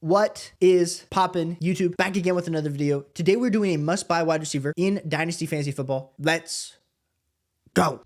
What is poppin', YouTube? Back again with another video. Today we're doing a must-buy wide receiver in Dynasty Fantasy Football. Let's go.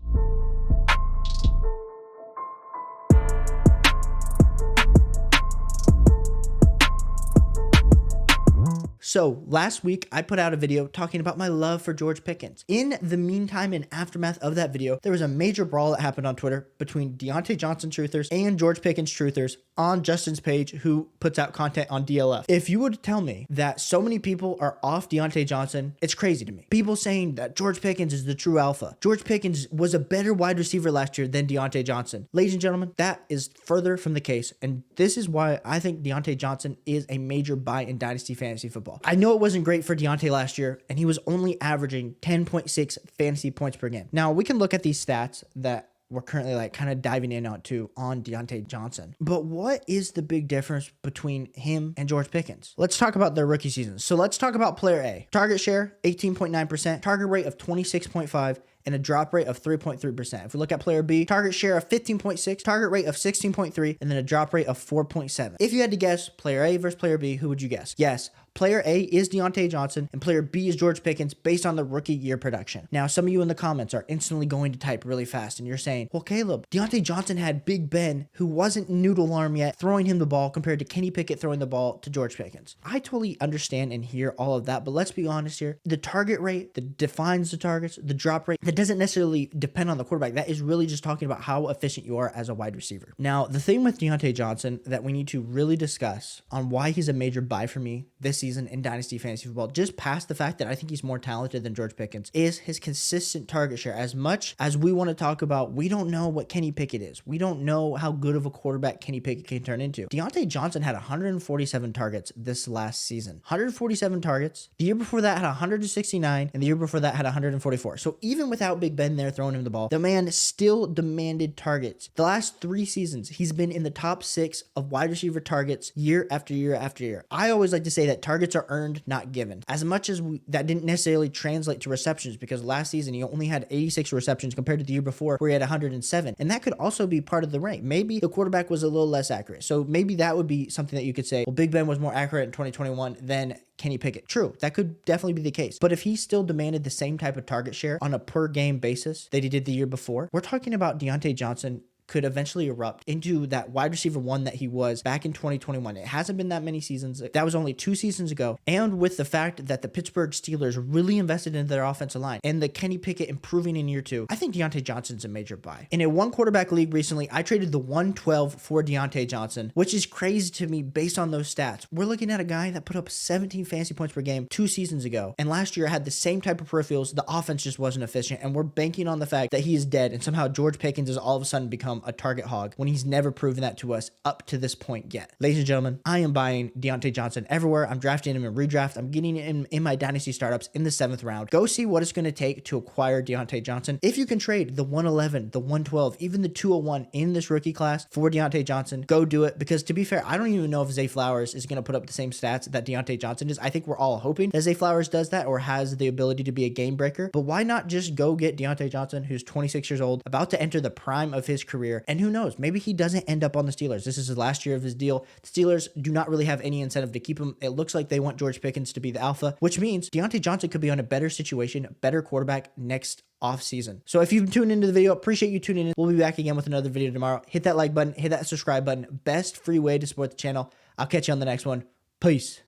So last week I put out a video talking about my love for George Pickens. In the meantime and aftermath of that video, there was a major brawl that happened on Twitter between Diontae Johnson truthers and George Pickens truthers on Justin's page, who puts out content on DLF. If you would tell me that so many people are off Diontae Johnson, it's crazy to me. People saying that George Pickens is the true alpha. George Pickens was a better wide receiver last year than Diontae Johnson. Ladies and gentlemen, that is further from the case. And this is why I think Diontae Johnson is a major buy in Dynasty Fantasy Football. I know it wasn't great for Diontae last year, and he was only averaging 10.6 fantasy points per game. Now, we can look at these stats that we're currently kind of diving in on Diontae Johnson. But what is the big difference between him and George Pickens? Let's talk about their rookie seasons. So let's talk about player A. Target share, 18.9%, target rate of 26.5%, and a drop rate of 3.3%. If we look at player B, target share of 15.6, target rate of 16.3, and then a drop rate of 4.7. If you had to guess player A versus player B, who would you guess? Yes, player A is Diontae Johnson and player B is George Pickens based on the rookie year production. Now, some of you in the comments are instantly going to type really fast and you're saying, well, Caleb, Diontae Johnson had Big Ben, who wasn't noodle arm yet, throwing him the ball compared to Kenny Pickett throwing the ball to George Pickens. I totally understand and hear all of that, but let's be honest here. The target rate that defines the targets, the drop rate, that doesn't necessarily depend on the quarterback. That is really just talking about how efficient you are as a wide receiver. Now, the thing with Diontae Johnson that we need to really discuss on why he's a major buy for me this season in Dynasty Fantasy Football, just past the fact that I think he's more talented than George Pickens, is his consistent target share. As much as we want to talk about, we don't know what Kenny Pickett is. We don't know how good of a quarterback Kenny Pickett can turn into. Diontae Johnson had 147 targets this last season. 147 targets. The year before that had 169, and the year before that had 144. So even without Big Ben there throwing him the ball, the man still demanded targets. The last 3 seasons, he's been in the top 6 of wide receiver targets year after year after year. I always like to say that targets are earned, not given. As much as that didn't necessarily translate to receptions, because last season he only had 86 receptions compared to the year before where he had 107. And that could also be part of the rank. Maybe the quarterback was a little less accurate. So maybe that would be something that you could say, well, Big Ben was more accurate in 2021 than Kenny Pickett. True, that could definitely be the case. But if he still demanded the same type of target share on a per game basis that he did the year before, we're talking about Diontae Johnson could eventually erupt into that wide receiver one that he was back in 2021. It hasn't been that many seasons. That was only 2 seasons ago. And with the fact that the Pittsburgh Steelers really invested in their offensive line and the Kenny Pickett improving in year 2, I think Diontae Johnson's a major buy. In a 1 quarterback league recently, I traded the 112 for Diontae Johnson, which is crazy to me based on those stats. We're looking at a guy that put up 17 fantasy points per game 2 seasons ago. And last year had the same type of peripherals. The offense just wasn't efficient. And we're banking on the fact that he is dead and somehow George Pickens has all of a sudden become a target hog when he's never proven that to us up to this point yet. Ladies and gentlemen, I am buying Diontae Johnson everywhere. I'm drafting him in redraft. I'm getting him in my dynasty startups in the 7th round. Go see what it's going to take to acquire Diontae Johnson. If you can trade the 111, the 112, even the 201 in this rookie class for Diontae Johnson, go do it. Because to be fair, I don't even know if Zay Flowers is going to put up the same stats that Diontae Johnson is. I think we're all hoping that Zay Flowers does that or has the ability to be a game breaker. But why not just go get Diontae Johnson, who's 26 years old, about to enter the prime of his career? And who knows, maybe he doesn't end up on the Steelers. This is his last year of his deal. The Steelers do not really have any incentive to keep him. It looks like they want George Pickens to be the alpha, which means Diontae Johnson could be on a better situation, better quarterback next off season. So if you've tuned into the video, appreciate you tuning in. We'll be back again with another video tomorrow. Hit that like button, hit that subscribe button. Best free way to support the channel. I'll catch you on the next one. Peace.